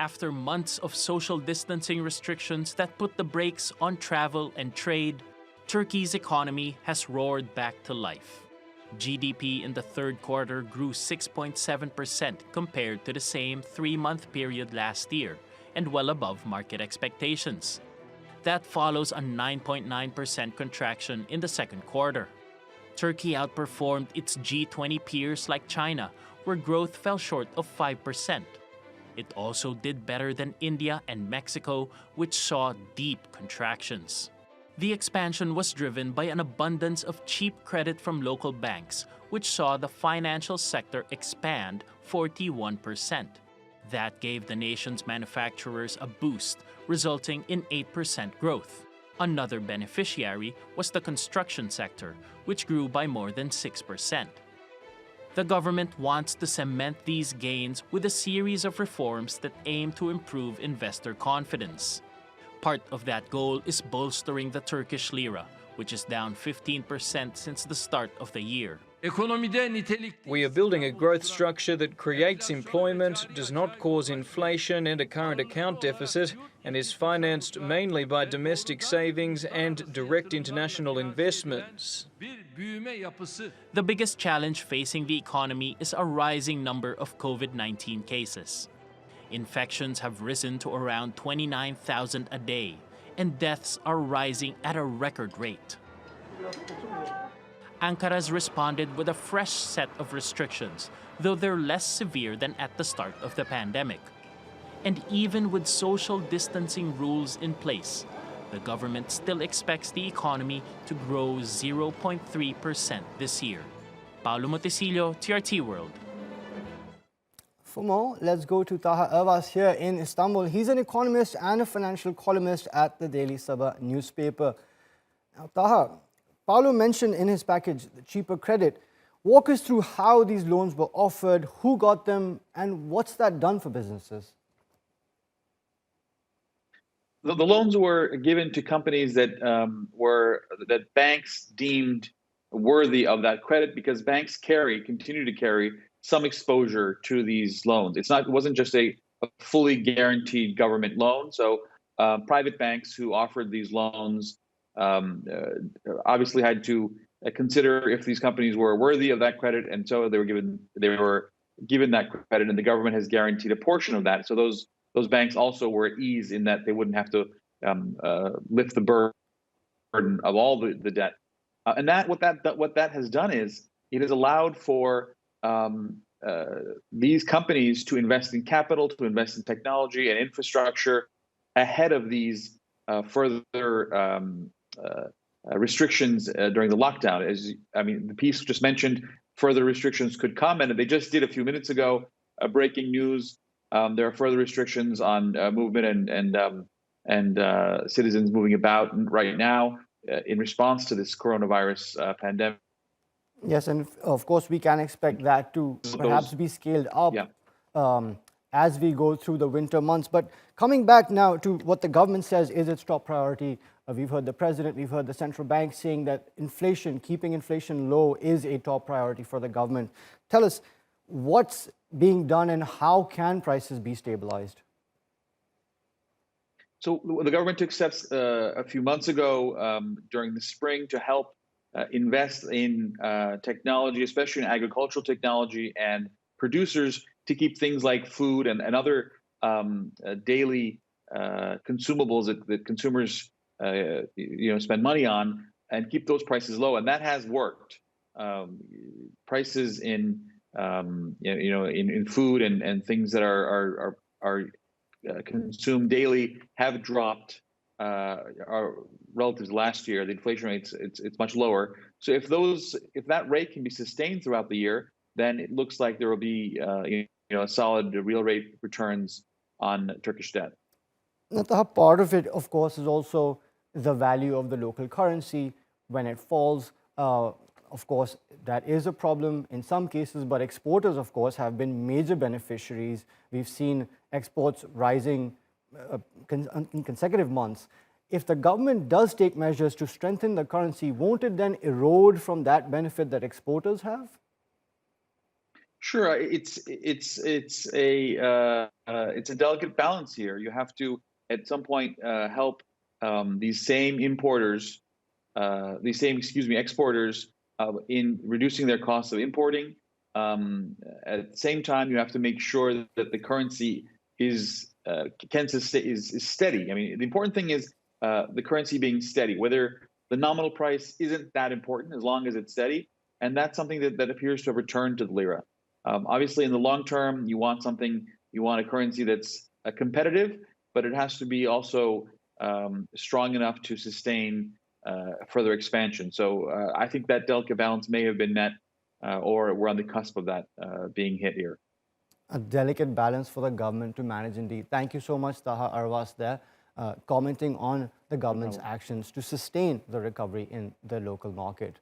after months of social distancing restrictions that put the brakes on travel and trade, Turkey's economy has roared back to life. GDP in the third quarter grew 6.7% compared to the same three-month period last year, and well above market expectations. That follows a 9.9% contraction in the second quarter. Turkey outperformed its G20 peers like China, where growth fell short of 5%. It also did better than India and Mexico, which saw deep contractions. The expansion was driven by an abundance of cheap credit from local banks, which saw the financial sector expand 41%. That gave the nation's manufacturers a boost, resulting in 8% growth. Another beneficiary was the construction sector, which grew by more than 6%. The government wants to cement these gains with a series of reforms that aim to improve investor confidence. Part of that goal is bolstering the Turkish lira, which is down 15% since the start of the year. We are building a growth structure that creates employment, does not cause inflation and a current account deficit, and is financed mainly by domestic savings and direct international investments. The biggest challenge facing the economy is a rising number of COVID-19 cases. Infections have risen to around 29,000 a day, and deaths are rising at a record rate. Ankara's responded with a fresh set of restrictions, though they're less severe than at the start of the pandemic. And even with social distancing rules in place, the government still expects the economy to grow 0.3% this year. Paolo Montecillo, TRT World. For more, let's go to Taha Arvas here in Istanbul. He's an economist and a financial columnist at the Daily Sabah newspaper. Now, Taha, Paolo mentioned in his package the cheaper credit. Walk us through how these loans were offered, who got them, and what's that done for businesses? The loans were given to companies that that banks deemed worthy of that credit, because banks continue to carry some exposure to these loans. It wasn't just a fully guaranteed government loan. So private banks who offered these loans obviously had to consider if these companies were worthy of that credit, and so they were given that credit, and the government has guaranteed a portion of that. So those banks also were at ease in that they wouldn't have to lift the burden of all the debt. And what that has done is it has allowed for these companies to invest in capital, to invest in technology and infrastructure ahead of these further restrictions during the lockdown. The piece just mentioned further restrictions could come, and they just did a few minutes ago. Breaking news: there are further restrictions on movement and citizens moving about right now in response to this coronavirus pandemic. Yes, and of course we can expect that to perhaps be scaled up as we go through the winter months. But coming back now to what the government says is its top priority, we've heard the president, we've heard the central bank saying that keeping inflation low is a top priority for the government. Tell us, what's being done and how can prices be stabilized? So the government took steps a few months ago during the spring to help invest in technology, especially in agricultural technology, and producers to keep things like food and other daily consumables that consumers spend money on, and keep those prices low. And that has worked. Prices in in food and things that are consumed daily have dropped relative to last year. The inflation rate it's much lower. So if that rate can be sustained throughout the year, then it looks like there will be solid real rate returns on Turkish debt. Now, part of it, of course, is also the value of the local currency. When it falls, of course, that is a problem in some cases, but exporters, of course, have been major beneficiaries. We've seen exports rising in consecutive months. If the government does take measures to strengthen the currency, won't it then erode from that benefit that exporters have? Sure, it's a delicate balance here. You have to at some point help these same importers, exporters, in reducing their costs of importing. At the same time, you have to make sure that the currency is steady. I mean, the important thing is the currency being steady. Whether the nominal price isn't that important as long as it's steady, and that's something that appears to have returned to the lira. Obviously, in the long term, you want a currency that's competitive, but it has to be also strong enough to sustain further expansion. So I think that delicate balance may have been met, or we're on the cusp of that being hit here. A delicate balance for the government to manage indeed. Thank you so much, Taha Arvas there, commenting on the government's actions to sustain the recovery in the local market.